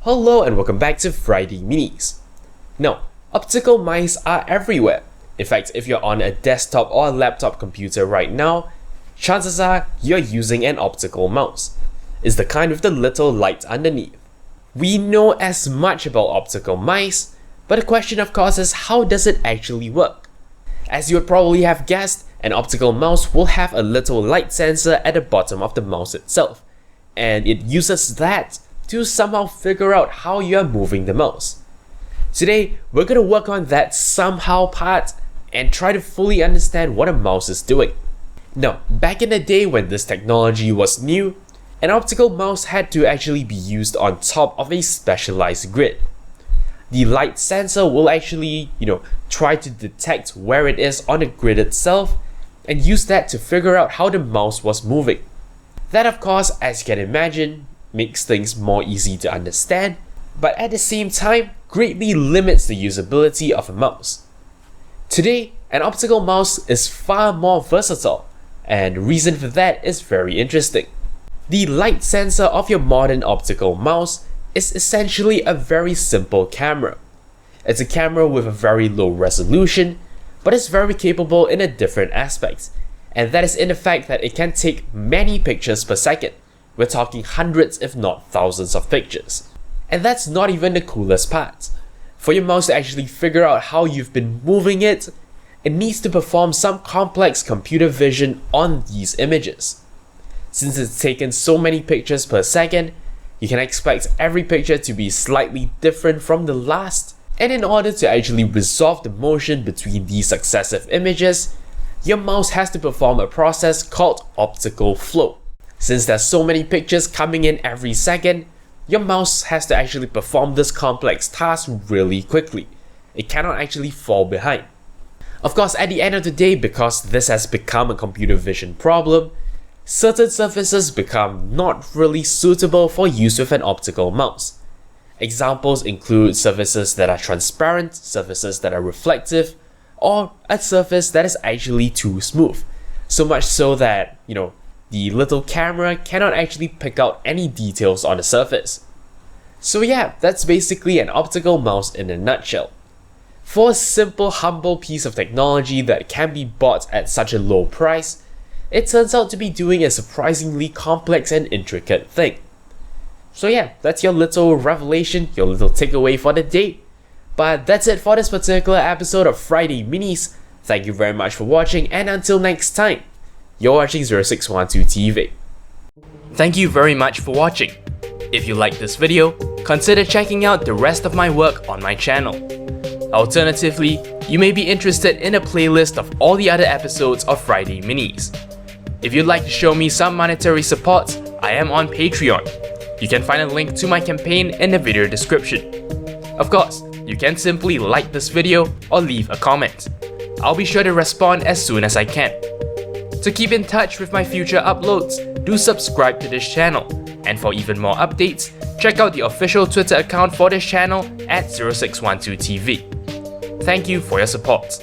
Hello and welcome back to Friday Minis. Now, optical mice are everywhere. In fact, if you're on a desktop or a laptop computer right now, chances are you're using an optical mouse. It's the kind with the little light underneath. We know as much about optical mice, but the question of course is, how does it actually work? As you would probably have guessed, an optical mouse will have a little light sensor at the bottom of the mouse itself, and it uses that to somehow figure out how you're moving the mouse. Today, we're going to work on that somehow part and try to fully understand what a mouse is doing. Now, back in the day when this technology was new, an optical mouse had to actually be used on top of a specialized grid. The light sensor will actually, try to detect where it is on the grid itself and use that to figure out how the mouse was moving. That, of course, as you can imagine, makes things more easy to understand, but at the same time, greatly limits the usability of a mouse. Today, an optical mouse is far more versatile, and the reason for that is very interesting. The light sensor of your modern optical mouse is essentially a very simple camera. It's a camera with a very low resolution, but it's very capable in a different aspect, and that is in the fact that it can take many pictures per second. We're talking hundreds if not thousands of pictures. And that's not even the coolest part. For your mouse to actually figure out how you've been moving it, it needs to perform some complex computer vision on these images. Since it's taken so many pictures per second, you can expect every picture to be slightly different from the last, and in order to actually resolve the motion between these successive images, your mouse has to perform a process called optical flow. Since there's so many pictures coming in every second, your mouse has to actually perform this complex task really quickly. It cannot actually fall behind. Of course, at the end of the day, because this has become a computer vision problem, certain surfaces become not really suitable for use with an optical mouse. Examples include surfaces that are transparent, surfaces that are reflective, or a surface that is actually too smooth. So much so that, the little camera cannot actually pick out any details on the surface. So yeah, that's basically an optical mouse in a nutshell. For a simple, humble piece of technology that can be bought at such a low price, it turns out to be doing a surprisingly complex and intricate thing. So yeah, that's your little revelation, your little takeaway for the day. But that's it for this particular episode of Friday Minis. Thank you very much for watching, and until next time, you're watching 0612 TV. Thank you very much for watching. If you liked this video, consider checking out the rest of my work on my channel. Alternatively, you may be interested in a playlist of all the other episodes of Friday Minis. If you'd like to show me some monetary support, I am on Patreon. You can find a link to my campaign in the video description. Of course, you can simply like this video or leave a comment. I'll be sure to respond as soon as I can. To keep in touch with my future uploads, do subscribe to this channel, and for even more updates, check out the official Twitter account for this channel at 0612TV. Thank you for your support.